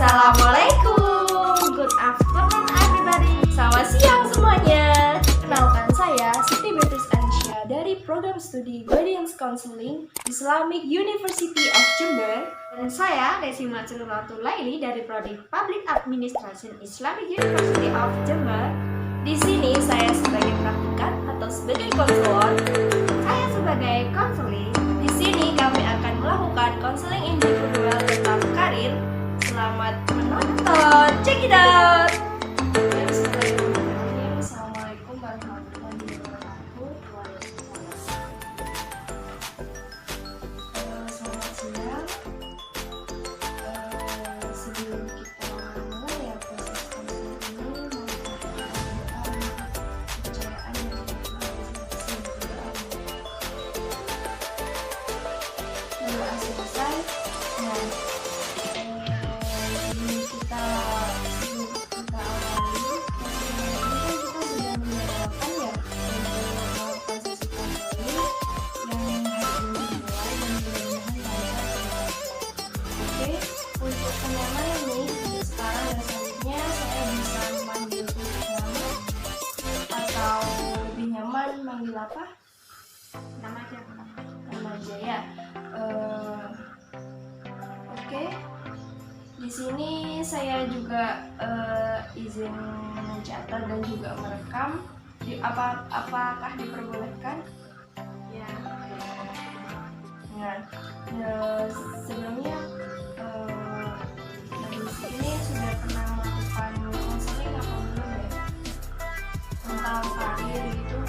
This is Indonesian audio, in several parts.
Assalamualaikum, good afternoon everybody. Selamat siang semuanya. Kenalkan saya Siti Beatrice Anisha dari program studi Guidance Counseling Islamic University of Jember. Dan saya Desi Matsuratul Laili dari Prodi Public Administration Islamic University of Jember. Di sini saya sebagai praktikan atau sebagai konselor. Saya sebagai konseling. Di sini kami akan melakukan konseling individual tentang karir. Selamat menonton. Check it out. Assalamualaikum warahmatullahi wabarakatuh. Selamat siang. Sebelum kita mulai ya proses konseling ini, kepercayaan yang berdoa selesai. Nah, kita awali kita sudah menyebarkan ya proses konseling yang hari ini dimulai dan mudah-mudahan lancar. Oke, untuk kenyamanan nih sekarang dan selanjutnya saya bisa memanggil nama atau lebih nyaman manggil apa? Nama aja. Nama aja ya. Oke. Di sini saya juga izin mencatat dan juga merekam. Apakah diperbolehkan? Ya. Nah, sebelumnya Desi ini sudah pernah melakukan konseling apa belum ya? Tentang karir gitu.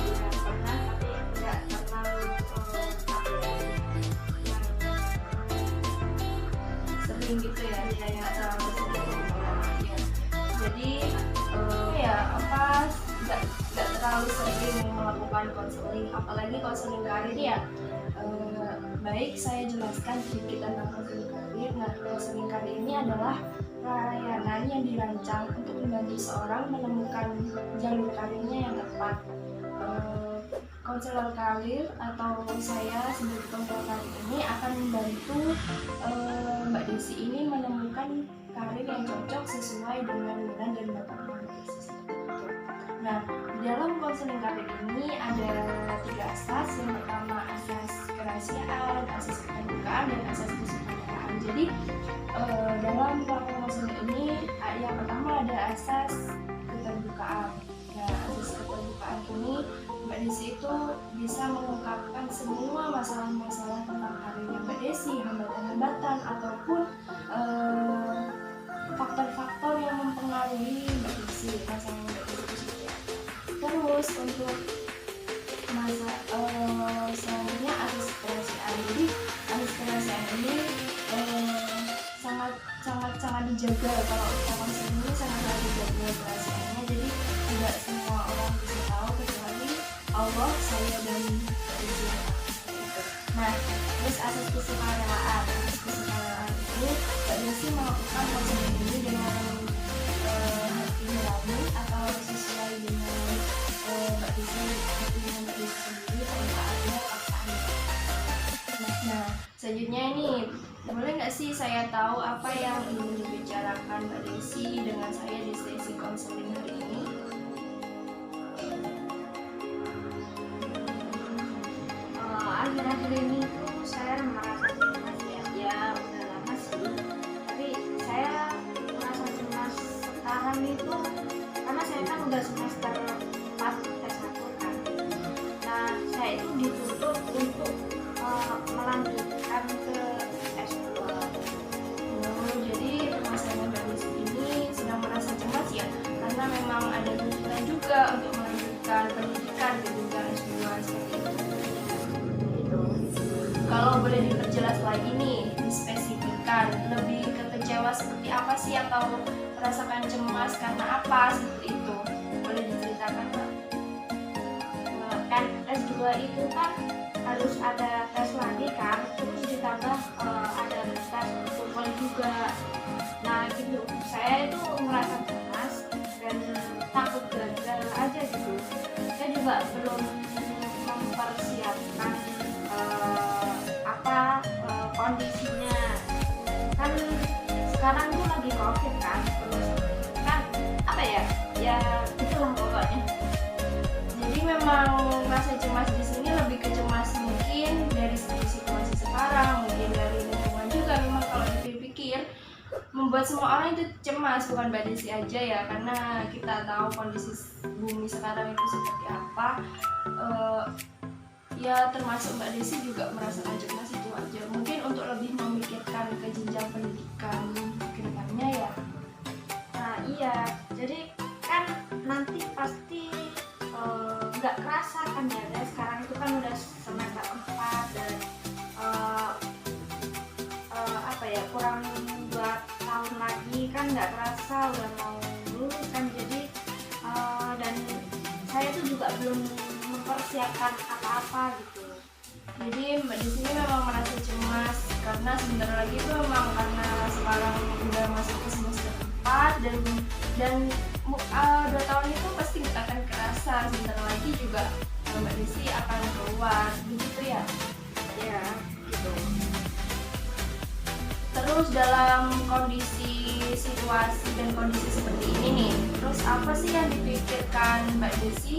Ya, pernah tapi tidak terlalu Sering gitu ya? Iya, Nggak terlalu sering. Ya. Jadi nggak terlalu sering melakukan konseling, apalagi konseling karir ya. Baik, saya jelaskan sedikit tentang konseling karir. Nah, konseling karir ini adalah layanan yang dirancang untuk membantu seorang menemukan jalur karirnya yang tepat. Konselor karir atau saya sebagai konselor karir ini akan membantu Mbak Desi ini menemukan karir yang cocok sesuai dengan minat dan bakat Mbak Desi. Nah, di dalam konseling karir ini ada 3 asas. Yang pertama asas kerahasiaan, asas keterbukaan, dan asas kesukaraan. Jadi dalam melakukan konseling ini yang pertama ada asas keterbukaan. Nah, asas keterbukaan ini Mbak Desi itu bisa mengungkapkan semua masalah-masalah tentang karirnya Mbak Desi, hambatan-hambatan ataupun faktor-faktor yang mempengaruhi Mbak Desi, masalah Mbak Desi. Terus untuk selanjutnya asas kerahasiaan. Jadi asas kerahasiaan ini sangat dijaga. Kalau konseling ini sangat dijaga kerahasiaannya. Jadi tidak semua orang bisa tahu kecuali Allah, saya, dan Mbak Desi. Nah, terus asas kesukaraan. Asas kesukaraan itu Mbak Desi melakukan konseling ini dengan hati nurani atau sesuai dengan Mbak Desi, hatinya Mbak Desi sendiri tanpa ada paksaan. Nah, selanjutnya ini boleh nggak sih saya tahu apa yang ingin dibicarakan Mbak Desi dengan saya di sesi konseling hari ini? akhir-akhir ini tuh saya merasa cemas ya udah lama sih, tapi saya merasa cemas sekarang itu karena saya kan udah semester 4 S1 kan. Nah, saya itu dituntut untuk melanjutkan ke S2. Jadi permasalahan Mbak Desi ini sedang merasa cemas ya, karena memang ada tuntutan juga untuk melanjutkan pendidikan ke jenjang S2 seperti itu. Kalau boleh diperjelas lagi nih, dispesifikkan lebih kecewa seperti apa sih atau merasakan cemas karena apa seperti itu, boleh diceritakan Mbak? Kan S2 itu kan harus ada tes lagi kan, terus ditambah ada tes TOEFL juga. Nah gitu, saya itu merasa cemas dan takut gagal aja gitu. Saya juga belum mempersiapkan kondisinya kan sekarang itu lagi COVID kan, terus kan apa ya, ya itulah pokoknya. Jadi memang rasa cemas di sini lebih ke cemas mungkin dari segi situasi sekarang, mungkin dari lingkungan juga. Memang kalau dipikir membuat semua orang itu cemas, bukan Mbak Desi aja ya, karena kita tahu kondisi bumi sekarang itu seperti apa. Ya termasuk Mbak Desi juga merasakan cemas itu aja. Mungkin untuk lebih memikirkan ke jenjang pendidikan ke depannya ya. Nah iya, jadi kan nanti pasti nggak kerasa kan ya, dan sekarang itu kan udah semester 4 dan apa ya, kurang 2 tahun lagi kan nggak kerasa udah mau lulus kan. Jadi dan saya tuh juga belum mempersiapkan apa-apa gitu. Jadi Mbak Desi ini memang merasa cemas karena sebentar lagi itu memang karena sekarang udah masuk ke semester 4 dan 2 tahun itu pasti nggak akan kerasa. Sebentar lagi juga Mbak Desi akan keluar, begitu ya? Ya gitu. Terus dalam kondisi situasi dan kondisi seperti ini nih, terus apa sih yang dipikirkan Mbak Desi?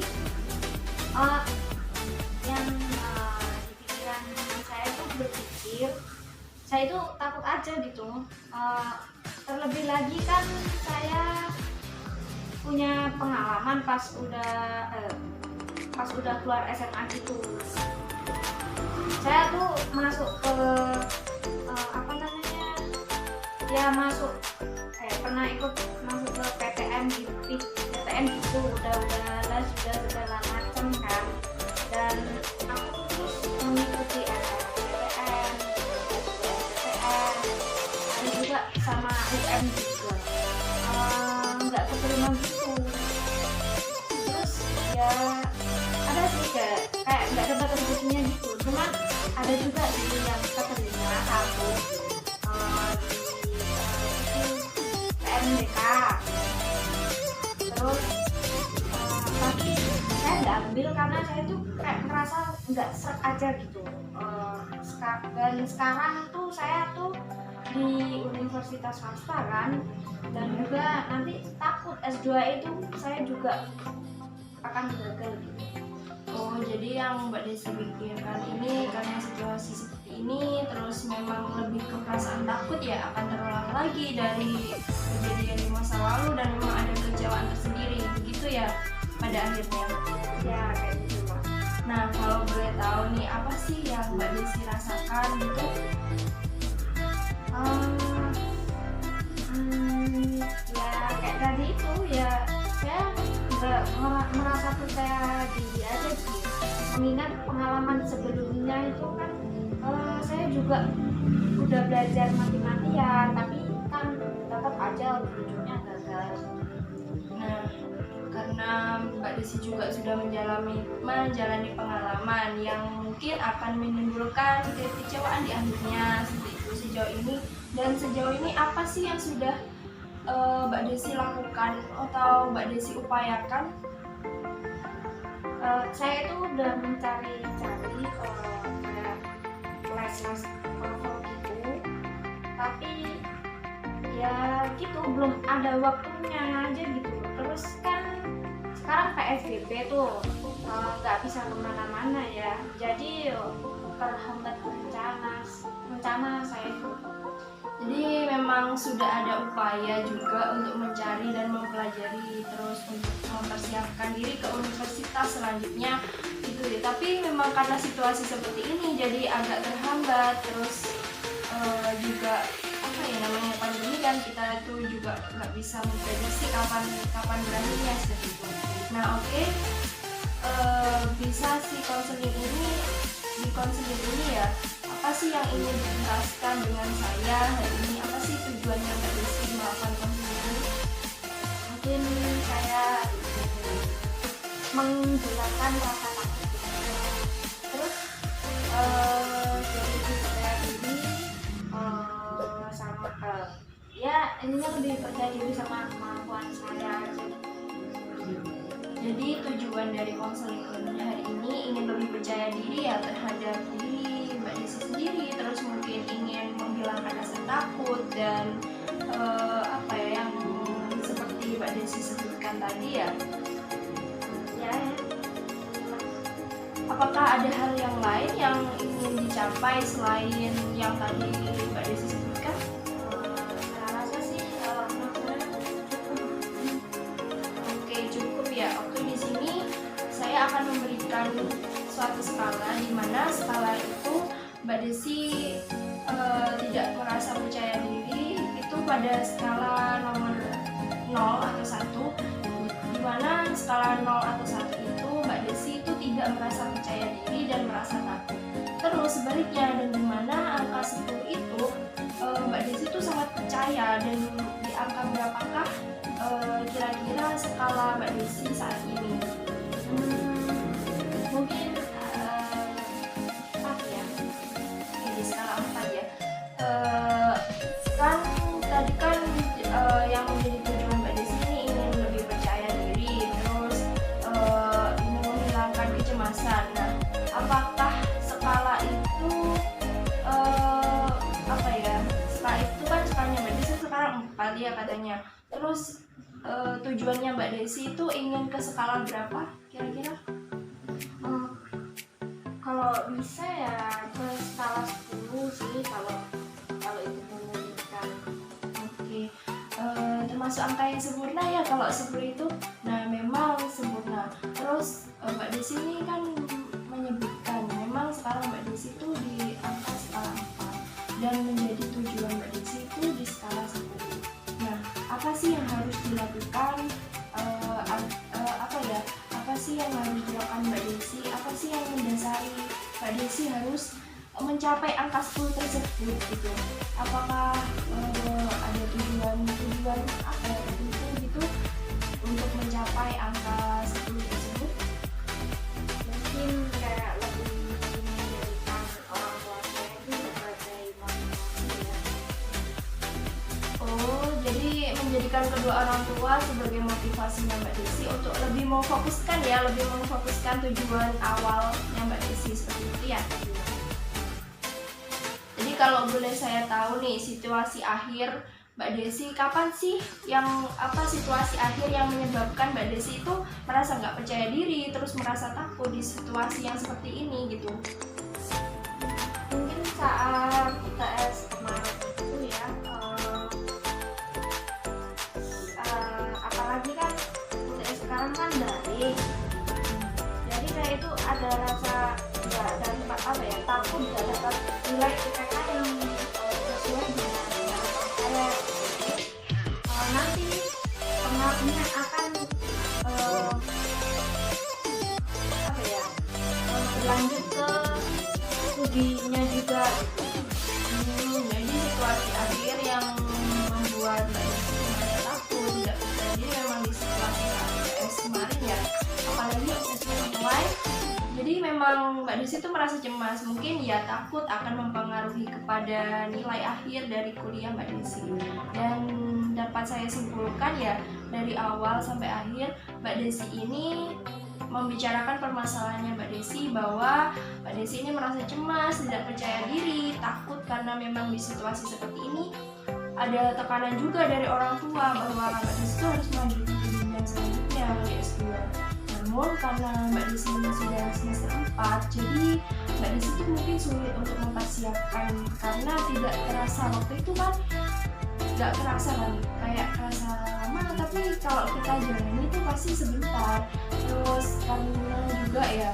Yang di pikiran saya tuh berpikir, saya itu takut aja gitu. Terlebih lagi kan saya punya pengalaman pas udah keluar SMA gitu. Saya tuh masuk ke apa namanya, ya pernah ikut masuk ke PTN gitu, udah les sudah segala macam kan, dan aku terus mengikuti SNMPTN, dan juga sama UN juga, nggak keterima gitu. Terus ya ada sih kayak nggak dapat rezekinya gitu, cuman ada juga sih yang keterima satu di PMDK. Terus tapi saya nggak ambil karena saya tuh kayak merasa nggak seret aja gitu. Dan sekarang tuh saya tuh di universitas swasta kan, dan juga nanti takut S2 itu saya juga akan gagal gitu. Oh, jadi yang Mbak Desi pikirkan ini karena situasi seperti ini, terus memang lebih ke perasaan takut ya akan terulang lagi dari kejadian di masa lalu, dan memang ada kecewaan tersendiri, begitu ya pada akhirnya. Ya kayak gitu lah. Nah, kalau boleh tahu nih, apa sih yang Mbak Desi rasakan gitu? Ya kayak tadi itu ya, saya nggak merasa percaya diri aja sih, mengingat pengalaman sebelumnya itu kan saya juga udah belajar mati-matian, tapi kan tetap aja ujungnya gagal. Nah, karena Mbak Desi juga sudah menjalani pengalaman yang mungkin akan menimbulkan kekecewaan di akhirnya seperti itu sejauh ini. Dan sejauh ini apa sih yang sudah Mbak Desi lakukan atau Mbak Desi upayakan? Saya itu udah mencari-cari kayak les-les TOEFL gitu, tapi ya gitu belum ada waktunya aja gitu. Terus kan sekarang PSBB tuh nggak bisa kemana-mana ya, jadi terhambat rencana saya itu. Jadi memang sudah ada upaya juga untuk mencari dan mempelajari, terus untuk mempersiapkan diri ke universitas selanjutnya gitu ya. Tapi memang karena situasi seperti ini jadi agak terhambat, terus juga apa ya namanya pandemi kan, kita itu juga nggak bisa memprediksi kapan berakhirnya seperti itu. Nah oke. Bisa sih di konseling ini ya, apa sih yang ingin dijelaskan dengan saya hari ini, apa sih tujuannya Mbak Desi melakukan konseling ini? Mungkin saya menghilangkan rasa takut. Terus jadi percaya diri sama ya intinya lebih percaya diri sama kemampuan saya. Jadi tujuan dari konseling ilmiah hari ini ingin lebih percaya diri ya terhadap diri Mbak Desi sendiri, terus mungkin ingin menghilangkan rasa takut dan sebutkan tadi ya. Ya, Apakah ada hal yang lain yang ingin dicapai selain yang tadi Mbak Desi sebutkan? saya rasa sih menurut saya cukup. Oke, cukup ya. Oke, di sini saya akan memberikan suatu skala di mana skala itu Mbak Desi tidak merasa percaya diri itu pada skala nomor 0 atau 1, di mana skala 0 atau 1 itu Mbak Desi itu tidak merasa percaya diri dan merasa takut. Terus sebaliknya, dan di mana angka 10 itu Mbak Desi itu sangat percaya. Dan di angka berapakah kira-kira skala Mbak Desi saat ini? Mungkin 4 ya. Oke, di skala 4 ya. Kan tadi kan yang menjadi tujuan Mbak Desi ini ingin lebih percaya diri, terus ingin menghilangkan kecemasan. Nah, apakah skala itu apa ya? Skala itu kan skalanya Mbak Desi sekarang 4 ya katanya. Terus tujuannya Mbak Desi itu ingin ke skala berapa kira-kira? Kalau bisa ya ke skala 10 sih, kalau itu memungkinkan. Oke, termasuk angka yang sempurna ya kalau 10 itu. Nah, memang sempurna. Terus Mbak Desi ini kan menyebutkan memang sekarang Mbak Desi itu di angka skala 4 dan menjadi tujuan Mbak Desi itu di skala 10. Nah, apa sih yang harus dilakukan? Apa ya? Apa sih yang harus dilakukan Mbak Desi? Apa sih yang mendasari Mbak Desi harus mencapai angka 10 tersebut gitu? Apakah ada tujuan apa ya tertentu gitu untuk mencapai angka 10 tersebut? Mungkin kayak lebih menjadikan orang tua saya itu sebagai motivasi ya. Oh, jadi menjadikan kedua orang tua sebagai motivasinya Mbak Desi untuk lebih memfokuskan tujuan awalnya Mbak Desi seperti itu ya. Jadi kalau boleh saya tahu nih, situasi akhir Mbak Desi kapan sih situasi akhir yang menyebabkan Mbak Desi itu merasa nggak percaya diri, terus merasa takut di situasi yang seperti ini gitu? Mungkin saat UTS kemarin itu ya, apalagi kan UTS sekarang kan daring, jadi saya itu ada rasa nggak dapat takut nggak dapat nilai IPK yang sesuai dengan harapan saya. Nanti pengaruhnya akan berlanjut ke studinya juga. Jadi situasi akhir yang membuat Mbak Desi merasa takut, tidak percaya diri memang di situasi UTS kemarin ya, apalagi UTS online. Jadi memang Mbak Desi itu merasa cemas, mungkin ya takut akan mempengaruhi kepada nilai akhir dari kuliah Mbak Desi. Dan dapat saya simpulkan ya, dari awal sampai akhir Mbak Desi ini membicarakan permasalahannya Mbak Desi, bahwa Mbak Desi ini merasa cemas, tidak percaya diri, takut karena memang di situasi seperti ini ada tekanan juga dari orang tua bahwa Mbak Desi itu harus melanjutkan ke jenjang selanjutnya di S2. Namun karena Mbak Desi ini sudah semester 4, jadi Mbak Desi itu mungkin sulit untuk mempersiapkan karena tidak terasa waktu itu kan, nggak kerasa kan, kayak kerasa lama, tapi kalau kita jalani itu pasti sebentar. Terus karena juga ya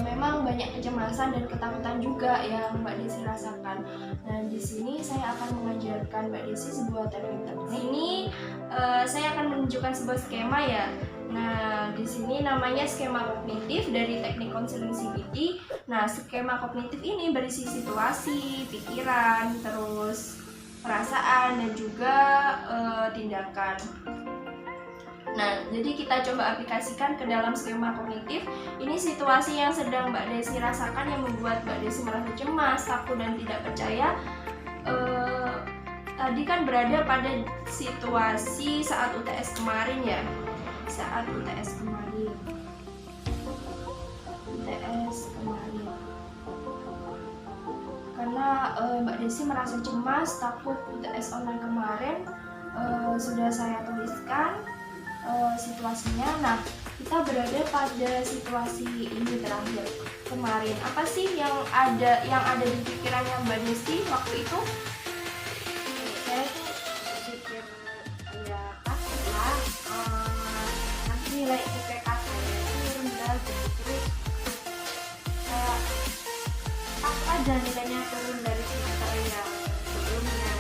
memang banyak kecemasan dan ketakutan juga yang Mbak Desi rasakan. Nah, di sini saya akan mengajarkan Mbak Desi sebuah teknik. Ini saya akan menunjukkan sebuah skema ya. Nah, di sini namanya skema kognitif dari teknik konseling CBT. Nah, skema kognitif ini berisi situasi, pikiran, terus perasaan, dan juga tindakan. Nah, jadi kita coba aplikasikan ke dalam skema kognitif. Ini situasi yang sedang Mbak Desi rasakan yang membuat Mbak Desi merasa cemas, takut, dan tidak percaya. Tadi kan berada pada situasi saat UTS kemarin ya. Saat UTS kemarin. Karena Mbak Desi merasa cemas, takut UTS online kemarin. sudah saya tuliskan situasinya. Nah, kita berada pada situasi ini terakhir kemarin. Apa sih yang ada di pikirannya Mbak Desi waktu itu? Saya tuh berpikir ya takut lah, nanti nilai IPK saya itu rendah gitu, terus kayak takut aja nilainya turun dari semester yang sebelumnya.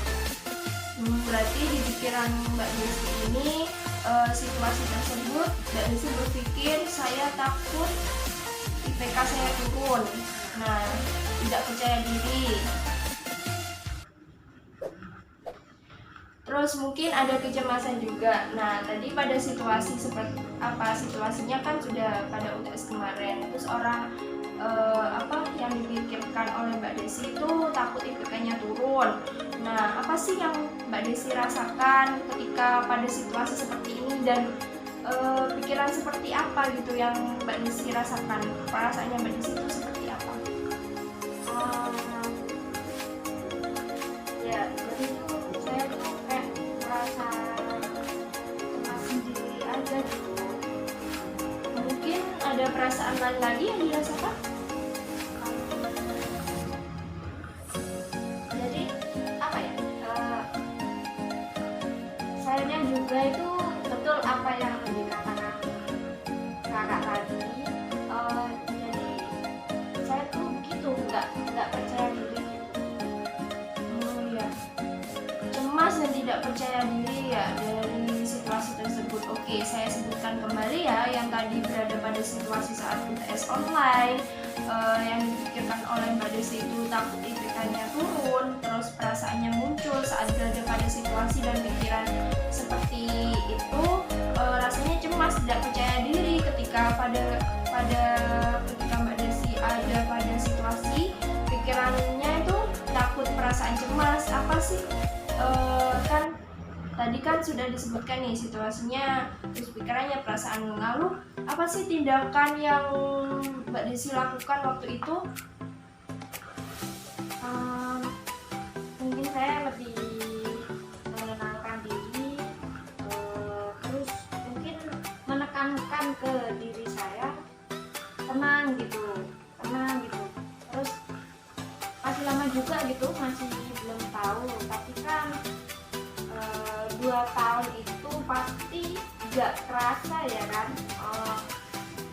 Berarti di pikiran Mbak Desi ini situasi tersebut Mbak Desi berpikir saya takut IPK saya turun. Nah, tidak percaya diri. Terus mungkin ada kecemasan juga. Nah, tadi pada situasi seperti apa situasinya kan sudah pada UTS kemarin. Terus apa yang dipikirkan oleh Mbak Desi itu takut IPK-nya turun. Nah, apa sih yang Mbak Desi rasakan ketika pada situasi seperti ini, dan pikiran seperti apa gitu yang Mbak Desi rasakan? Perasaannya Mbak Desi itu seperti apa? Ya, jadi itu saya tuh kayak merasa cemas sendiri aja gitu. Mungkin ada perasaan lain lagi yang dirasakan? Jadi apa ya? Sayangnya juga itu betul apa yang dikatakan kakak tadi. Jadi saya tuh gitu nggak percaya diri. Ya, cemas dan tidak percaya diri ya dari situasi tersebut. Oke, saya sebutkan kembali ya yang tadi berada pada situasi saat UTS online. Yang dipikirkan oleh Mbak Desi itu takut IPK-nya turun, terus perasaannya muncul saat berada pada situasi dan pikiran seperti itu. Rasanya cemas, tidak percaya diri ketika ketika Mbak Desi ada pada situasi, pikirannya itu takut, perasaan cemas. Apa sih kan tadi kan sudah disebutkan nih situasinya, terus pikirannya, perasaan mengeluh. Apa sih tindakan yang Mbak Desi lakukan waktu itu? Mungkin saya lebih menenangkan diri, terus mungkin menekankan ke diri saya tenang gitu. Terus masih lama juga gitu, masih belum tahu, tapi kan 2 tahun itu pasti gak kerasa ya kan.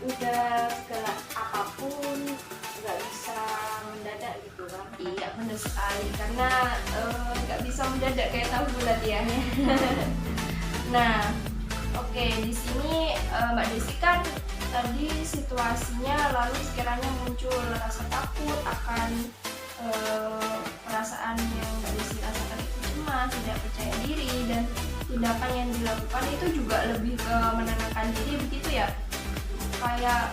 Udah segala apapun nggak bisa mendadak gitu kan. Iya, benar sekali, karena nggak bisa mendadak kayak tahu bulat ya. Nah, oke, di sini Mbak Desi kan tadi situasinya lalu sekiranya muncul rasa takut akan perasaan yang Mbak Desi rasakan itu cemas, tidak percaya diri, dan tindakan yang dilakukan itu juga lebih ke menenangkan diri begitu ya. Kayak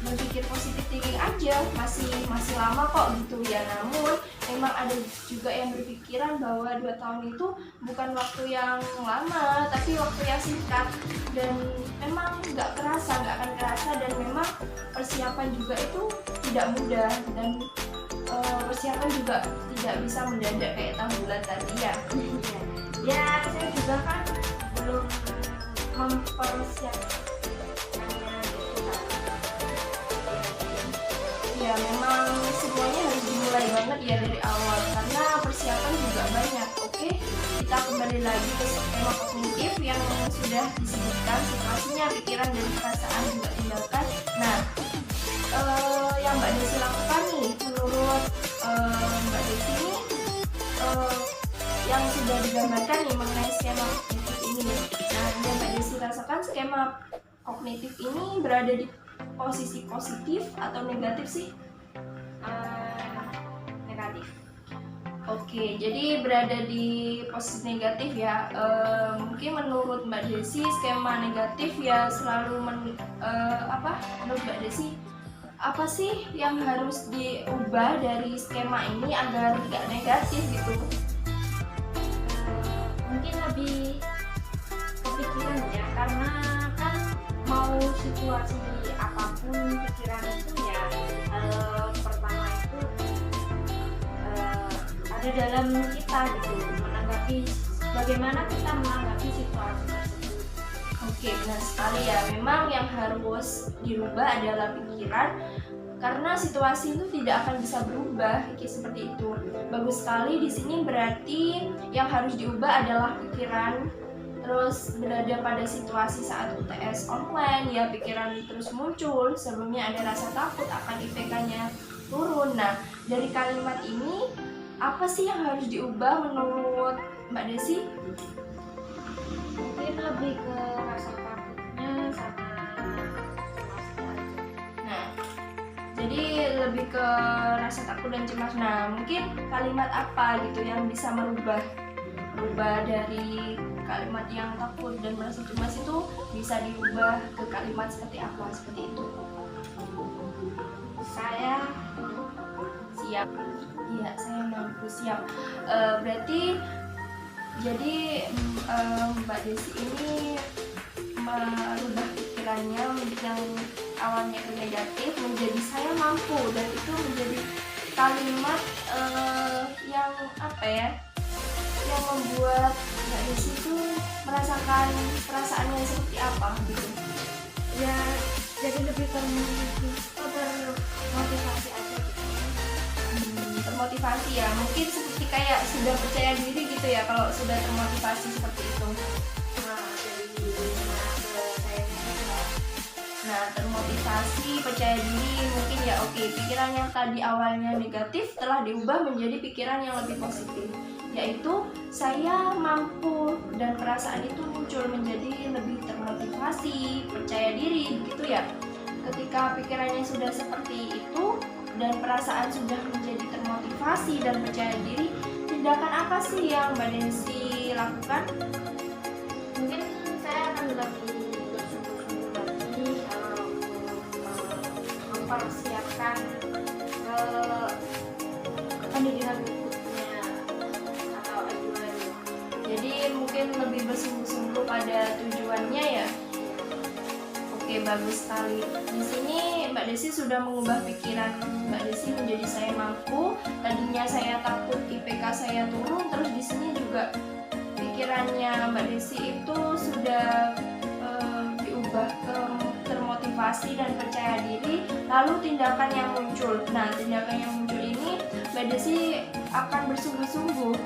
berpikir positif thinking aja, masih lama kok gitu ya. Namun memang ada juga yang berpikiran bahwa 2 tahun itu bukan waktu yang lama, tapi waktu yang singkat, dan memang nggak akan kerasa, dan memang persiapan juga itu tidak mudah, dan persiapan juga tidak bisa mendadak kayak tahu bulat tadi ya. Ya, saya juga kan belum mempersiapkan. Ya, memang semuanya harus dimulai banget ya dari awal, karena persiapan juga banyak. Oke, kita kembali lagi ke skema kognitif yang sudah disebutkan, situasinya, pikiran, dan perasaan, juga tindakan. Nah, yang Mbak Desi lakukan nih, menurut Mbak Desi ini yang sudah digambarkan nih mengenai skema kognitif ini. Nah, yang Mbak Desi rasakan skema kognitif ini berada di posisi positif atau negatif sih? Negatif. Oke, jadi berada di posisi negatif ya. Mungkin menurut Mbak Desi skema negatif ya selalu menurut Mbak Desi apa sih yang harus diubah dari skema ini agar tidak negatif gitu? Mungkin lebih kepikiran ya, karena kan mau situasi apapun pikiran itu ya pertama itu ada dalam kita gitu, menanggapi bagaimana kita menanggapi situasi tersebut. Oke, benar sekali ya. Memang yang harus dirubah adalah pikiran, karena situasi itu tidak akan bisa berubah kayak seperti itu. Bagus sekali di sini, berarti yang harus diubah adalah pikiran. Terus berada pada situasi saat UTS online ya, pikiran terus muncul. Sebelumnya ada rasa takut akan IPK-nya turun. Nah, dari kalimat ini apa sih yang harus diubah menurut Mbak Desi? Mungkin lebih ke rasa takutnya sama cemasnya aja. Nah, jadi lebih ke rasa takut dan cemas. Nah, mungkin kalimat apa gitu yang bisa merubah dari kalimat yang takut dan merasa cemas itu bisa diubah ke kalimat seperti apa, seperti itu? Saya Siap. Iya, saya mampu. Siap. Berarti jadi Mbak Desi ini merubah pikirannya yang awalnya itu negatif menjadi saya mampu, dan itu menjadi kalimat yang apa ya, yang membuat Mbak Desi itu merasakan perasaannya seperti apa gitu. ya jadi lebih termotivasi aja gitu. Termotivasi ya, mungkin seperti kayak sudah percaya diri gitu ya kalau sudah termotivasi seperti itu. Nah, dari mana ke sayanya juga. Nah, termotivasi, percaya diri, mungkin ya oke, pikiran yang tadi awalnya negatif telah diubah menjadi pikiran yang lebih positif, yaitu saya mampu, dan perasaan itu muncul menjadi lebih termotivasi, percaya diri, begitu ya. Ketika pikirannya sudah seperti itu dan perasaan sudah menjadi termotivasi dan percaya diri, tindakan apa sih yang Mbak Desi lakukan? Mungkin saya akan lebih bersungguh-sungguh lagi mempersiapkan pendidikan berikutnya atau ajuan. Jadi mungkin lebih bersungguh-sungguh pada tujuannya ya. Oke, bagus sekali. Di sini Mbak Desi sudah mengubah pikiran Mbak Desi menjadi saya mampu. Tadinya saya takut IPK saya turun, terus di sini juga pikirannya Mbak Desi itu sudah diubah ke termotivasi dan percaya diri. Lalu tindakan yang muncul. Nah, tindakan yang muncul ini Mbak Desi akan bersungguh-sungguh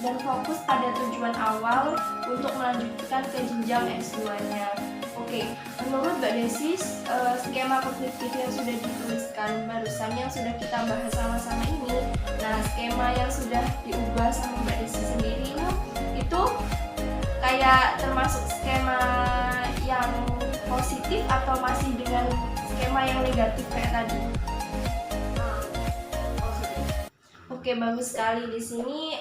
dan fokus pada tujuan awal untuk melanjutkan ke jenjang S2-nya. Oke, menurut Mbak Desi, skema kognitif yang sudah dituliskan barusan yang sudah kita bahas sama-sama ini, nah skema yang sudah diubah sama Mbak Desi sendiri itu kayak termasuk skema yang positif atau masih dengan skema yang negatif kayak tadi? Oke, bagus sekali. Di sini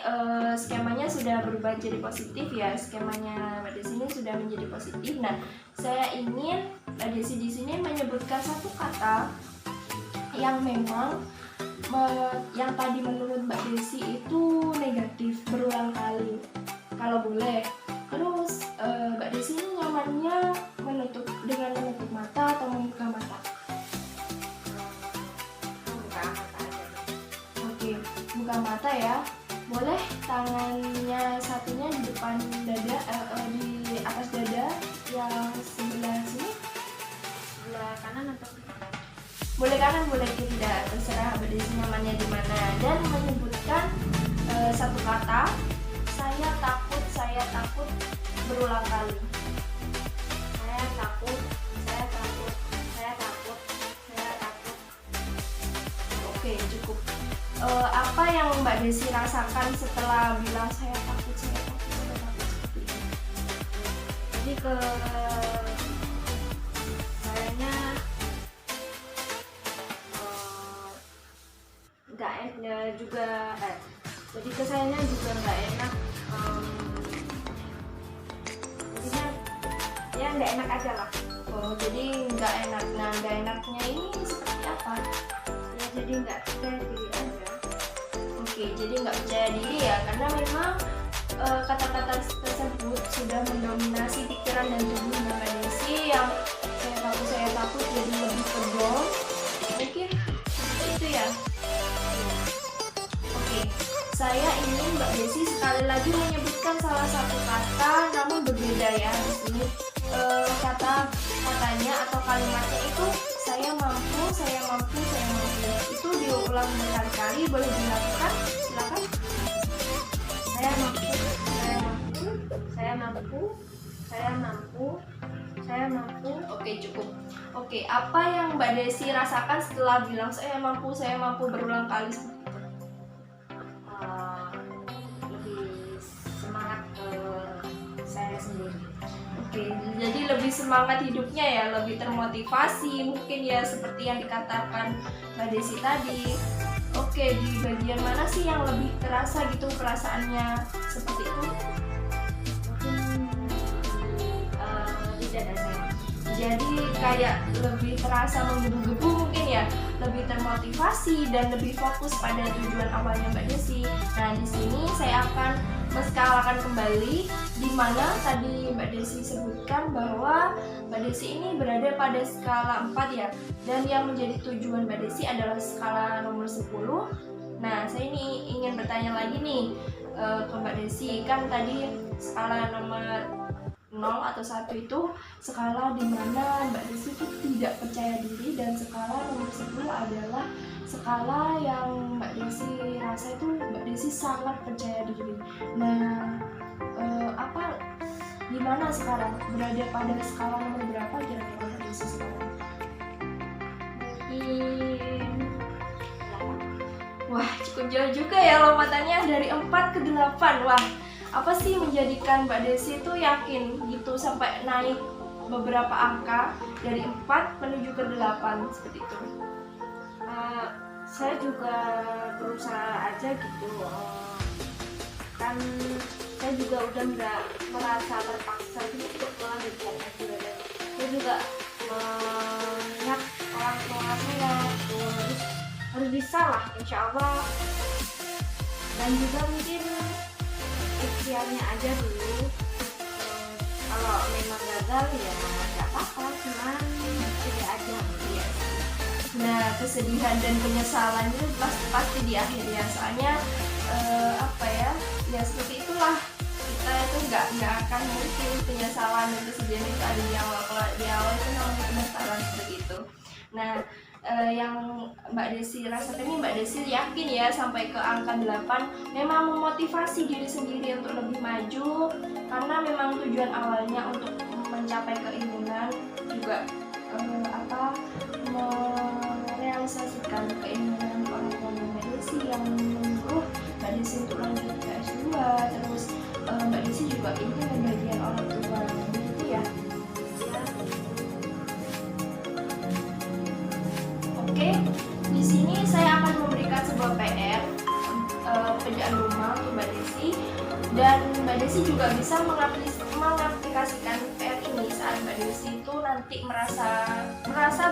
skemanya sudah berubah jadi positif ya. Skemanya Mbak Desi ini sudah menjadi positif. Nah, saya ingin Mbak Desi di sini menyebutkan satu kata yang memang yang tadi menurut Mbak Desi itu negatif berulang kali. Kalau boleh. Terus Mbak Desi ini nyamannya dengan menutup mata atau membuka mata? Buka mata ya. Boleh tangannya satunya di depan dada, di atas dada yang sebelah sini. Sebelah kanan atau kiri? Boleh kanan, boleh kiri, terserah Mbak Desi nyamannya di mana. Dan menyebutkan satu kata, saya takut berulang kali. Saya takut. Oke, cukup. Apa yang Mbak Desi rasakan setelah bilang saya takut seperti itu? Jadi kayaknya nggak enak juga. Jadi kesayanya juga nggak enak. Jadinya ya nggak enak aja lah. Oh, jadi nggak enak. Nah, nggak enaknya ini seperti apa? Ya jadi nggak percaya diri aja. Oke, jadi nggak percaya diri ya, karena memang kata-kata tersebut sudah mendominasi pikiran dan tubuh Mbak Desi yang saya takut jadi lebih tebal. Mungkin seperti itu ya. Oke, saya ingin Mbak Desi sekali lagi menyebutkan satu kata namun berbeda ya di sini. Katanya atau kalimatnya itu saya mampu, saya mampu, saya mampu. Itu diulang berkali-kali, boleh dilakukan? Silakan. Saya mampu, saya mampu, saya mampu, saya mampu, saya mampu. Oke, cukup. Oke, apa yang Mbak Desi rasakan setelah bilang saya mampu berulang kali? Lebih semangat ke saya sendiri. Oke, jadi lebih semangat hidupnya ya, lebih termotivasi mungkin ya, seperti yang dikatakan Mbak Desi tadi. Oke, di bagian mana sih yang lebih terasa gitu perasaannya seperti itu? Mungkin di dada saya. Jadi kayak lebih terasa menggebu-gebu mungkin ya, lebih termotivasi dan lebih fokus pada tujuan awalnya Mbak Desi. Nah, di sini saya akan menskalakan kembali di mana tadi Mbak Desi sebutkan bahwa Mbak Desi ini berada pada skala 4 ya, dan yang menjadi tujuan Mbak Desi adalah skala nomor 10. Nah, saya ini ingin bertanya lagi nih ke Mbak Desi, kan tadi skala nomor 0 atau 1 itu skala di mana Mbak Desi itu tidak percaya diri, dan skala nomor 10 adalah skala yang Mbak Desi rasa itu Mbak Desi sangat percaya diri. Nah, gimana sekarang? Berada pada skala nomor berapa kira-kira Mbak Desi sekarang? Mungkin 8. Wah, cukup jauh juga ya lompatannya dari 4 ke 8. Wah, apa sih menjadikan Mbak Desi itu yakin gitu sampai naik beberapa angka dari 4 menuju ke 8 seperti itu? Saya juga berusaha aja gitu. Kan saya juga udah nggak merasa terpaksa gitu untuk melanjutkan S2, dan saya juga mengingat orang tua saya harus bisa lah, insya Allah. Dan juga mungkin ikhtiarnya aja dulu. Kalau memang gagal ya nggak apa-apa, cuman tidak aja ya. Nah, kesedihan dan penyesalan itu pasti di akhir ya, soalnya ya seperti itulah, kita itu nggak akan mungkin penyesalan dan kesedihan itu ada di awal. Kalau di awal itu namanya pendaftaran seperti itu. Nah, yang Mbak Desi rasakan ini, Mbak Desi yakin ya sampai ke angka 8 memang memotivasi diri sendiri untuk lebih maju, karena memang tujuan awalnya untuk mencapai keinginan juga merealisasikan keinginan orang tua Mbak Desi yang menyuruh Mbak Desi untuk lanjut ke S2. Terus Mbak Desi juga ingin membagian orang tua begitu ya. Oke, di sini saya akan memberikan sebuah PR, pekerjaan rumah untuk Mbak Desi, dan Mbak Desi juga bisa mengaplikasikan PR ini saat Mbak Desi itu nanti merasa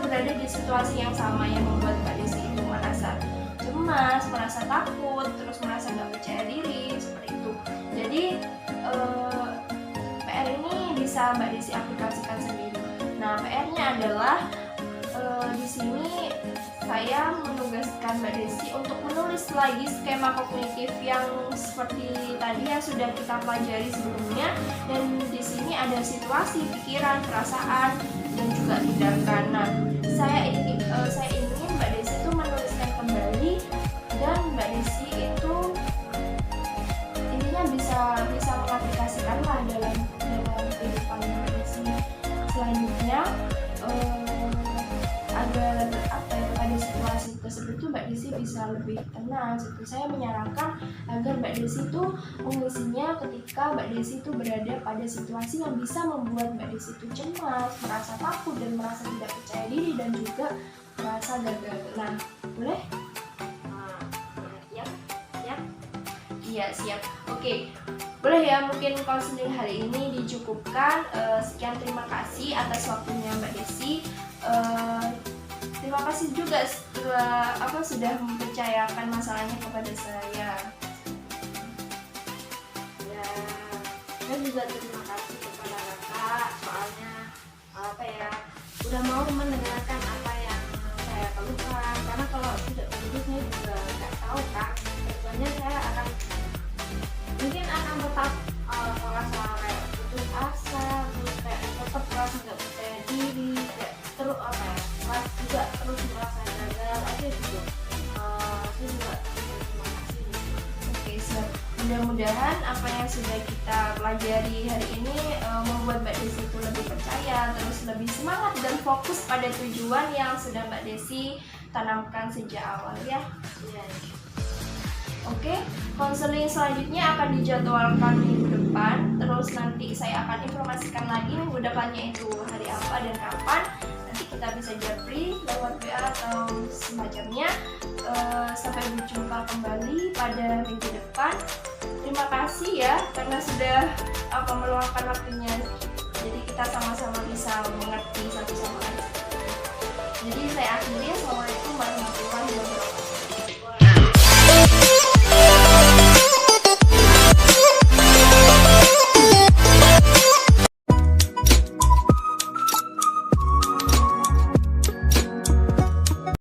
berada di situasi yang sama yang membuat Mbak Desi itu merasa cemas, merasa takut, terus merasa nggak percaya diri seperti itu. Jadi PR ini bisa Mbak Desi aplikasikan sendiri. Nah, PR-nya adalah di sini saya menugaskan Mbak Desi untuk menulis lagi skema kognitif yang seperti tadi yang sudah kita pelajari sebelumnya, dan di sini ada situasi, pikiran, perasaan, dan juga tindakan. Nah, saya ingin Mbak Desi itu menuliskan kembali, dan Mbak Desi itu intinya bisa mengaplikasikan lah dalam kehidupan Mbak Desi selanjutnya, agar pada situasi tersebut itu Mbak Desi bisa lebih tenang. Saya menyarankan agar Mbak Desi itu mengisinya ketika Mbak Desi itu berada pada situasi yang bisa membuat Mbak Desi itu cemas, merasa takut, dan merasa tidak percaya diri, dan juga merasa gagal. Nah, boleh? Iya, siap. Oke, boleh ya, mungkin konseling hari ini dicukupkan. Sekian, terima kasih atas waktunya Mbak Desi. Terima kasih juga sudah mempercayakan masalahnya kepada saya. Ya, saya juga terima kasih kepada kakak, soalnya udah mau mendengarkan apa yang saya keluhkan. Karena kalau tidak begitu saya juga nggak tahu kan. Sebenarnya saya mungkin akan tetap Mudah-mudahan apa yang sudah kita pelajari hari ini membuat Mbak Desi itu lebih percaya, terus lebih semangat dan fokus pada tujuan yang sudah Mbak Desi tanamkan sejak awal ya. Iya. Oke, konseling selanjutnya akan dijadwalkan minggu depan. Terus nanti saya akan informasikan lagi minggu depannya itu hari apa dan kapan. Nanti kita bisa japri lewat WA atau semacamnya. Sampai berjumpa kembali pada minggu depan. Terima kasih ya karena sudah meluangkan waktunya. Jadi kita sama-sama bisa mengerti satu sama lain. Jadi saya akhiri. Assalamualaikum warahmatullahi wabarakatuh.